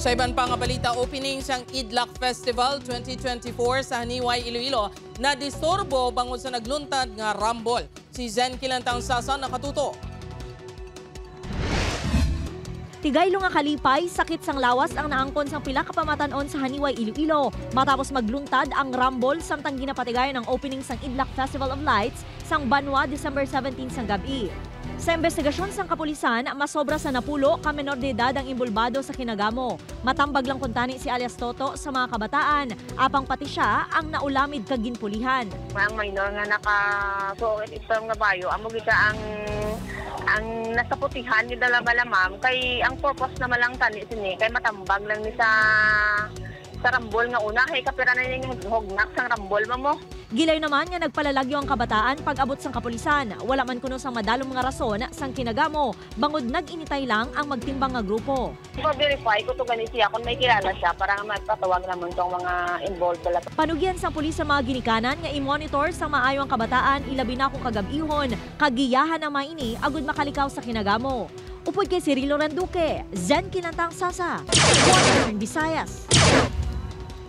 Sa iban pang balita, opening sang Idlak Festival 2024 sa Haniway, Iloilo na disturbo bangod sa nagluntad nga rambol. Si Zen Kilantang Sasa nakatuto. Tigaylo nga kalipay, sakit sang lawas ang naangkon sang pila ka pamatanon sa Haniway, Iloilo matapos magluntad ang rambol samtang ginapatigayon ang opening sang Idlak Festival of Lights sang Banwa December 17 sang gabi. Sa investigasyon sang kapulisan, masobra sa napulo ka menor de edad ang imbulbado sa kinagamo. Matambag lang kuntani si alias Toto sa mga kabataan, apang pati siya ang naulamid kag ginpulihan. Ang minor nga naka-suot itong nga bayo, amo gita ang nasa putihan ni dalabala ma'am, kay ang purpose na malang tani sini, kay matambag lang ni sa rambol nga una, kay kapira na yung hugnak sang rambol mo. Gilay naman nga nagpalalagyo ang kabataan pag abot sang kapulisan. Wala man kuno sang madalong mga rason sang kinagamo, bangod nag-initay lang ang magtimbang nga grupo. I-verify ko to ganit siya kung may kilala siya para nga magpatawag naman tong mga involved dala. Panugyan sang pulis sa mga ginikanan nga i-monitor sang maayo ang kabataan ilabi na kung kagabihon, kagiyahan ang maini agud makalikaw sa kinagamo. Upod kay Cirilo Randuque, Zen Kilantang Sasa, Western Visayas.